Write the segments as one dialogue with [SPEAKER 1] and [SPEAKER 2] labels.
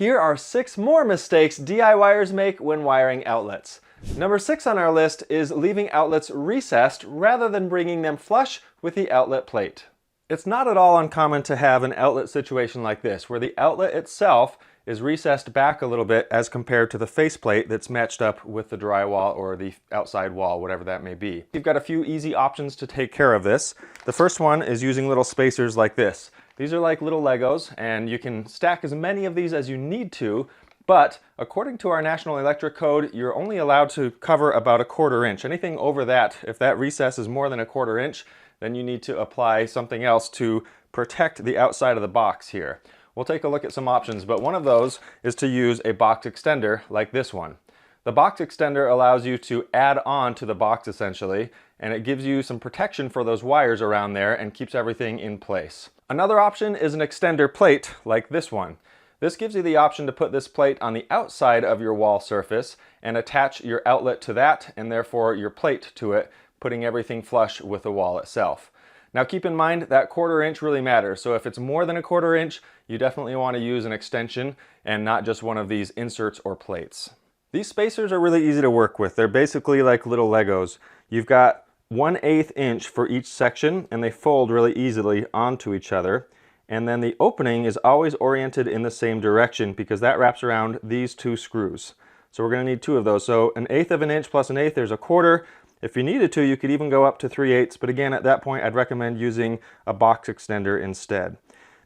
[SPEAKER 1] Here are 6 more mistakes DIYers make when wiring outlets. Number 6 on our list is leaving outlets recessed rather than bringing them flush with the outlet plate. It's not at all uncommon to have an outlet situation like this, where the outlet itself is recessed back a little bit as compared to the faceplate that's matched up with the drywall or the outside wall, whatever that may be. You've got a few easy options to take care of this. The first one is using little spacers like this. These are like little Legos, and you can stack as many of these as you need to, but according to our National Electric Code, you're only allowed to cover about 1/4 inch. Anything over that, if that recess is more than 1/4 inch, then you need to apply something else to protect the outside of the box here. We'll take a look at some options, but one of those is to use a box extender like this one. The box extender allows you to add on to the box essentially, and it gives you some protection for those wires around there and keeps everything in place. Another option is an extender plate like this one. This gives you the option to put this plate on the outside of your wall surface and attach your outlet to that and therefore your plate to it, putting everything flush with the wall itself. Now keep in mind that 1/4 inch really matters, so if it's more than 1/4 inch, you definitely want to use an extension and not just one of these inserts or plates. These spacers are really easy to work with. They're basically like little Legos. You've got 1/8 inch for each section and they fold really easily onto each other. And then the opening is always oriented in the same direction because that wraps around these 2 screws. So we're going to need 2 of those. So 1/8 of an inch plus 1/8, there's 1/4. If you needed to, you could even go up to 3/8, but again, at that point, I'd recommend using a box extender instead.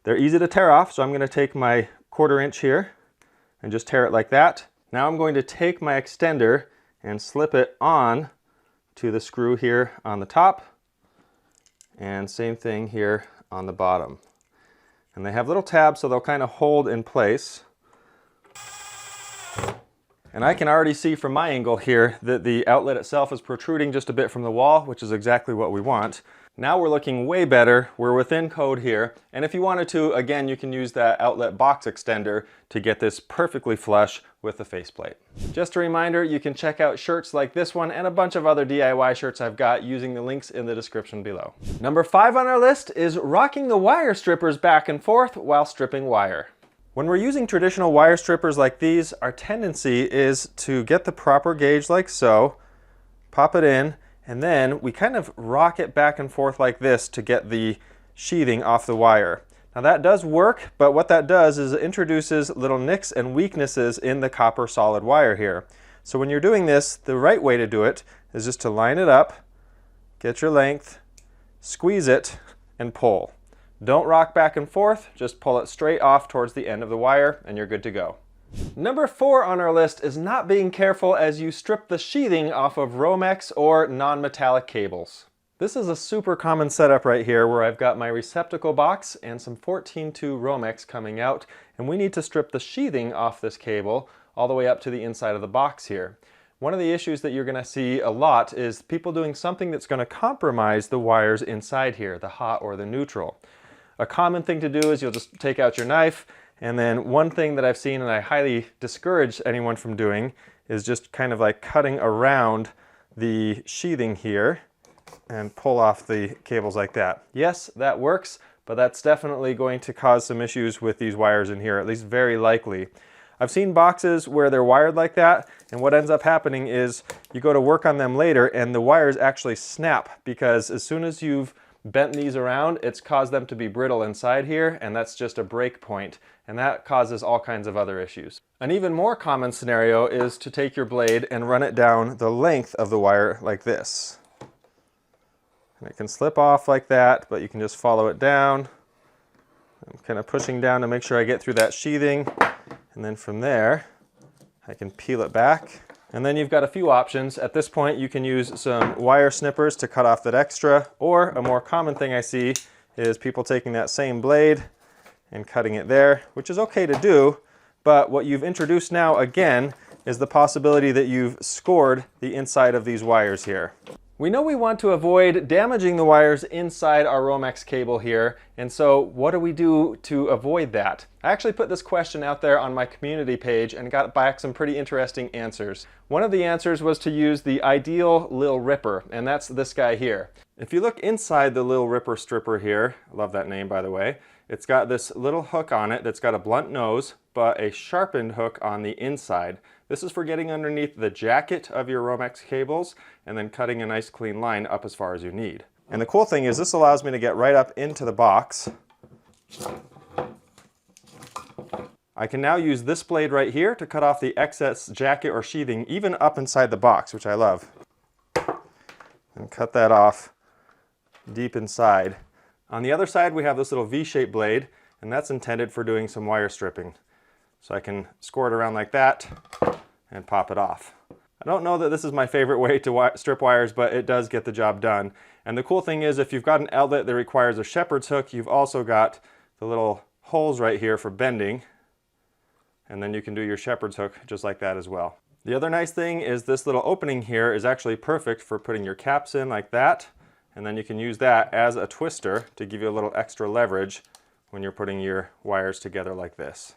[SPEAKER 1] They're easy to tear off, so I'm going to take my 1/4 inch here and just tear it like that. Now I'm going to take my extender and slip it on to the screw here on the top, and same thing here on the bottom. And they have little tabs, so they'll kind of hold in place. And I can already see from my angle here that the outlet itself is protruding just a bit from the wall, which is exactly what we want. Now we're looking way better. We're within code here. And if you wanted to, again, you can use that outlet box extender to get this perfectly flush with the faceplate. Just a reminder, you can check out shirts like this one and a bunch of other DIY shirts I've got using the links in the description below. Number 5 on our list is rocking the wire strippers back and forth while stripping wire. When we're using traditional wire strippers like these, our tendency is to get the proper gauge like so, pop it in, and then we kind of rock it back and forth like this to get the sheathing off the wire. Now that does work, but what that does is it introduces little nicks and weaknesses in the copper solid wire here. So when you're doing this, the right way to do it is just to line it up, get your length, squeeze it, and pull. Don't rock back and forth, just pull it straight off towards the end of the wire and you're good to go. Number 4 on our list is not being careful as you strip the sheathing off of Romex or non-metallic cables. This is a super common setup right here where I've got my receptacle box and some 14-2 Romex coming out, and we need to strip the sheathing off this cable all the way up to the inside of the box here. One of the issues that you're going to see a lot is people doing something that's going to compromise the wires inside here, the hot or the neutral. A common thing to do is you'll just take out your knife, and then one thing that I've seen and I highly discourage anyone from doing is just kind of like cutting around the sheathing here and pull off the cables like that. Yes, that works, but that's definitely going to cause some issues with these wires in here, at least very likely. I've seen boxes where they're wired like that, and what ends up happening is you go to work on them later and the wires actually snap, because as soon as you've bent these around, it's caused them to be brittle inside here, and that's just a break point, and that causes all kinds of other issues. An even more common scenario is to take your blade and run it down the length of the wire like this. And it can slip off like that, but you can just follow it down. I'm kind of pushing down to make sure I get through that sheathing, and then from there I can peel it back. And then you've got a few options. At this point you can use some wire snippers to cut off that extra, or a more common thing I see is people taking that same blade and cutting it there, which is okay to do, but what you've introduced now again is the possibility that you've scored the inside of these wires here. We know we want to avoid damaging the wires inside our Romex cable here, and so what do we do to avoid that? I actually put this question out there on my community page and got back some pretty interesting answers. One of the answers was to use the ideal Lil Ripper, and that's this guy here. If you look inside the Lil Ripper stripper here, I love that name by the way, it's got this little hook on it that's got a blunt nose, but a sharpened hook on the inside. This is for getting underneath the jacket of your Romex cables and then cutting a nice clean line up as far as you need. And the cool thing is this allows me to get right up into the box. I can now use this blade right here to cut off the excess jacket or sheathing even up inside the box, which I love. And cut that off deep inside. On the other side we have this little V-shaped blade, and that's intended for doing some wire stripping. So I can score it around like that and pop it off. I don't know that this is my favorite way to strip wires, but it does get the job done. And the cool thing is if you've got an outlet that requires a shepherd's hook, you've also got the little holes right here for bending. And then you can do your shepherd's hook just like that as well. The other nice thing is this little opening here is actually perfect for putting your caps in like that. And then you can use that as a twister to give you a little extra leverage when you're putting your wires together like this.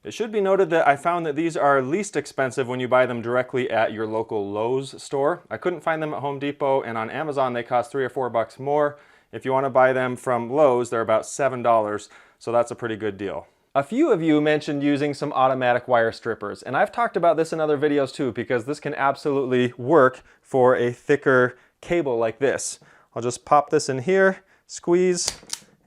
[SPEAKER 1] It should be noted that I found that these are least expensive when you buy them directly at your local Lowe's store. I couldn't find them at Home Depot, and on Amazon they cost $3 or $4 more. If you want to buy them from Lowe's, they're about $7, so that's a pretty good deal. A few of you mentioned using some automatic wire strippers, and I've talked about this in other videos too, because this can absolutely work for a thicker cable like this. I'll just pop this in here, squeeze,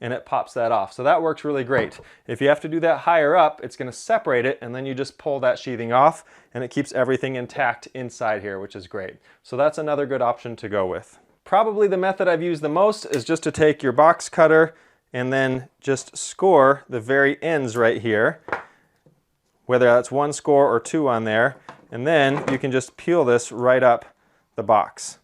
[SPEAKER 1] and it pops that off. So that works really great. If you have to do that higher up, it's going to separate it, and then you just pull that sheathing off, and it keeps everything intact inside here, which is great. So that's another good option to go with. Probably the method I've used the most is just to take your box cutter and then just score the very ends right here, whether that's one score or two on there, and then you can just peel this right up the box.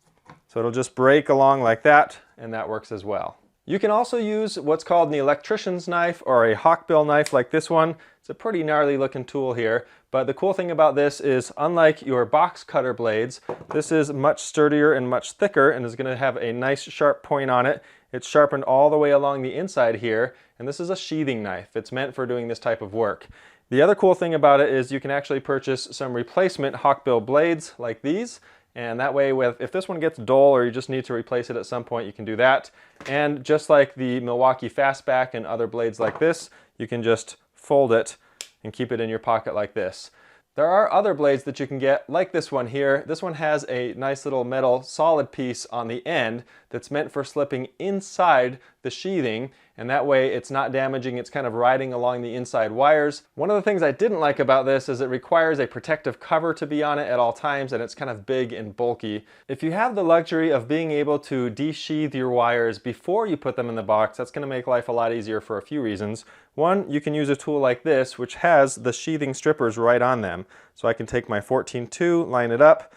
[SPEAKER 1] So it'll just break along like that, and that works as well. You can also use what's called an electrician's knife or a hawkbill knife like this one. It's a pretty gnarly looking tool here, but the cool thing about this is unlike your box cutter blades, this is much sturdier and much thicker and is going to have a nice sharp point on it. It's sharpened all the way along the inside here, and this is a sheathing knife. It's meant for doing this type of work. The other cool thing about it is you can actually purchase some replacement hawkbill blades like these, and that way if this one gets dull or you just need to replace it at some point, you can do that. And just like the Milwaukee Fastback and other blades like this, you can just fold it and keep it in your pocket like this. There are other blades that you can get, like this one here. This one has a nice little metal solid piece on the end that's meant for slipping inside the sheathing, and that way it's not damaging, it's kind of riding along the inside wires. One of the things I didn't like about this is it requires a protective cover to be on it at all times, and it's kind of big and bulky. If you have the luxury of being able to desheathe your wires before you put them in the box, that's going to make life a lot easier for a few reasons. One, you can use a tool like this, which has the sheathing strippers right on them. So I can take my 14-2, line it up,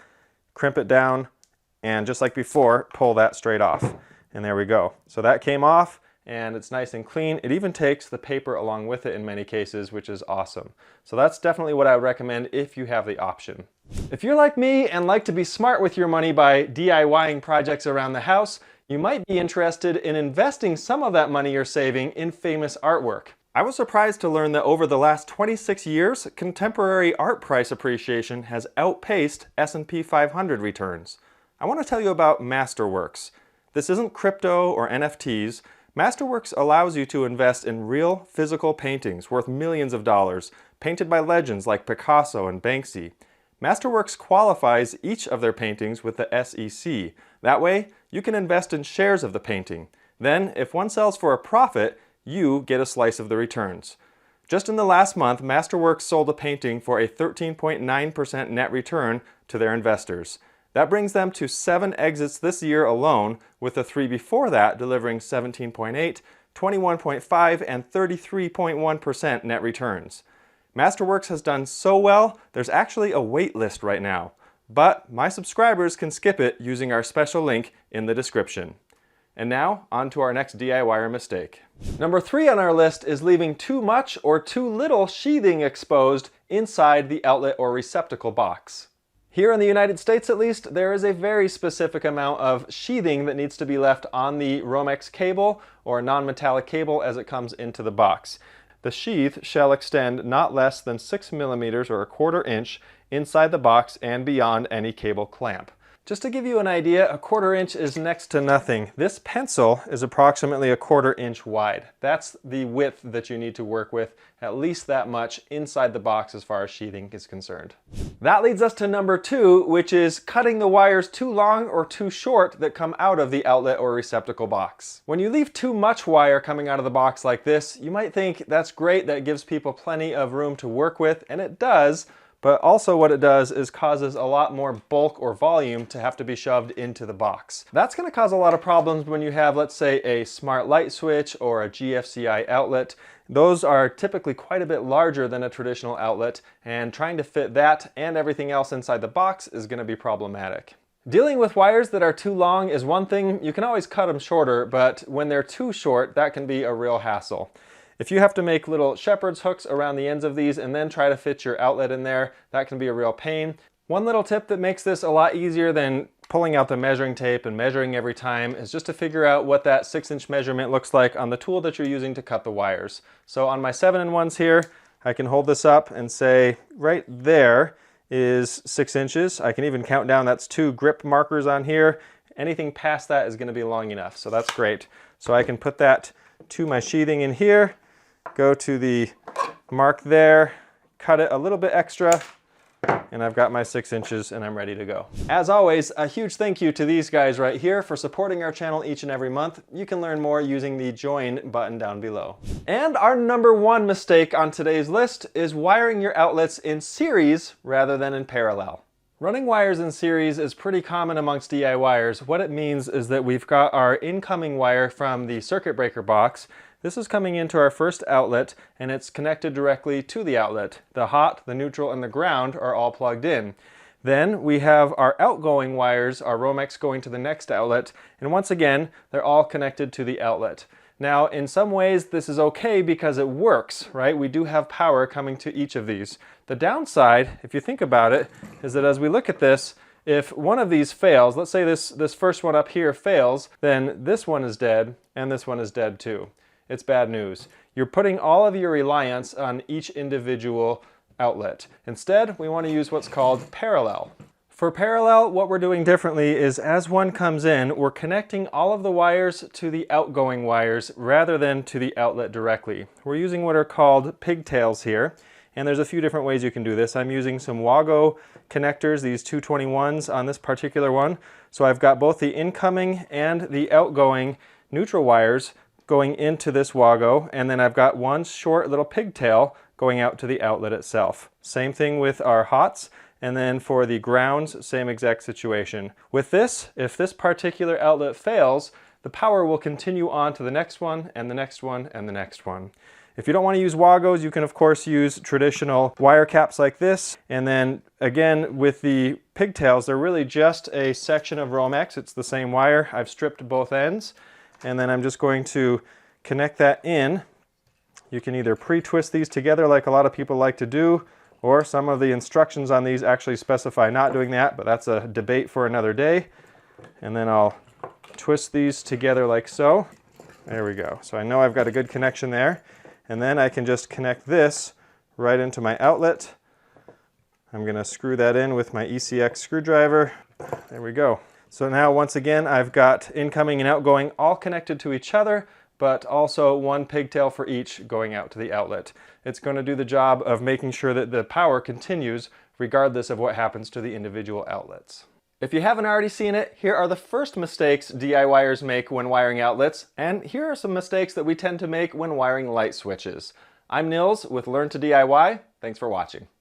[SPEAKER 1] crimp it down, and just like before, pull that straight off. And there we go. So that came off, and it's nice and clean. It even takes the paper along with it in many cases, which is awesome. So that's definitely what I would recommend if you have the option. If you're like me and like to be smart with your money by DIYing projects around the house, you might be interested in investing some of that money you're saving in famous artwork. I was surprised to learn that over the last 26 years, contemporary art price appreciation has outpaced S&P 500 returns. I want to tell you about Masterworks. This isn't crypto or NFTs. Masterworks allows you to invest in real physical paintings worth millions of dollars, painted by legends like Picasso and Banksy. Masterworks qualifies each of their paintings with the SEC. That way, you can invest in shares of the painting. Then, if one sells for a profit, you get a slice of the returns. Just in the last month, Masterworks sold a painting for a 13.9% net return to their investors. That brings them to 7 exits this year alone, with the 3 before that delivering 17.8, 21.5, and 33.1% net returns. Masterworks has done so well, there's actually a wait list right now. But my subscribers can skip it using our special link in the description. And now, on to our next DIYer mistake. Number 3 on our list is leaving too much or too little sheathing exposed inside the outlet or receptacle box. Here in the United States at least, there is a very specific amount of sheathing that needs to be left on the Romex cable or non-metallic cable as it comes into the box. The sheath shall extend not less than 6 millimeters or 1/4 inch inside the box and beyond any cable clamp. Just to give you an idea, a 1/4 inch is next to nothing. This pencil is approximately a 1/4 inch wide. That's the width that you need to work with, at least that much inside the box as far as sheathing is concerned. That leads us to number 2, which is cutting the wires too long or too short that come out of the outlet or receptacle box. When you leave too much wire coming out of the box like this, you might think that's great, that gives people plenty of room to work with, and it does. But also what it does is causes a lot more bulk or volume to have to be shoved into the box. That's going to cause a lot of problems when you have, let's say, a smart light switch or a GFCI outlet. Those are typically quite a bit larger than a traditional outlet, and trying to fit that and everything else inside the box is going to be problematic. Dealing with wires that are too long is one thing. You can always cut them shorter, but when they're too short, that can be a real hassle. If you have to make little shepherd's hooks around the ends of these and then try to fit your outlet in there, that can be a real pain. One little tip that makes this a lot easier than pulling out the measuring tape and measuring every time is just to figure out what that 6-inch measurement looks like on the tool that you're using to cut the wires. So on my 7-in-1s here, I can hold this up and say right there is 6 inches. I can even count down, that's 2 grip markers on here. Anything past that is going to be long enough, so that's great. So I can put that to my sheathing in here, go to the mark there, cut it a little bit extra, and I've got my 6 inches and I'm ready to go. As always, a huge thank you to these guys right here for supporting our channel each and every month. You can learn more using the join button down below. And our number 1 mistake on today's list is wiring your outlets in series rather than in parallel. Running wires in series is pretty common amongst DIYers. What it means is that we've got our incoming wire from the circuit breaker box. This is coming into our first outlet and it's connected directly to the outlet. The hot, the neutral, and the ground are all plugged in. Then we have our outgoing wires, our Romex going to the next outlet, and once again, they're all connected to the outlet. Now, in some ways, this is okay because it works, right? We do have power coming to each of these. The downside, if you think about it, is that as we look at this, if one of these fails, let's say this first one up here fails, then this one is dead and this one is dead too. It's bad news. You're putting all of your reliance on each individual outlet. Instead, we want to use what's called parallel. For parallel, what we're doing differently is as one comes in, we're connecting all of the wires to the outgoing wires rather than to the outlet directly. We're using what are called pigtails here, and there's a few different ways you can do this. I'm using some Wago connectors, these 221s on this particular one. So I've got both the incoming and the outgoing neutral wires going into this Wago, and then I've got one short little pigtail going out to the outlet itself. Same thing with our hots, and then for the grounds, same exact situation. With this, if this particular outlet fails, the power will continue on to the next one, and the next one, and the next one. If you don't want to use Wagos, you can of course use traditional wire caps like this, and then again with the pigtails, they're really just a section of Romex. It's the same wire. I've stripped both ends, and then I'm just going to connect that in. You can either pre-twist these together like a lot of people like to do, or some of the instructions on these actually specify not doing that, but that's a debate for another day. And then I'll twist these together like so. There we go. So I know I've got a good connection there. And then I can just connect this right into my outlet. I'm going to screw that in with my ECX screwdriver. There we go. So now once again, I've got incoming and outgoing all connected to each other, but also one pigtail for each going out to the outlet. It's going to do the job of making sure that the power continues regardless of what happens to the individual outlets. If you haven't already seen it, here are the first mistakes DIYers make when wiring outlets, and here are some mistakes that we tend to make when wiring light switches. I'm Nils with Learn to DIY. Thanks for watching.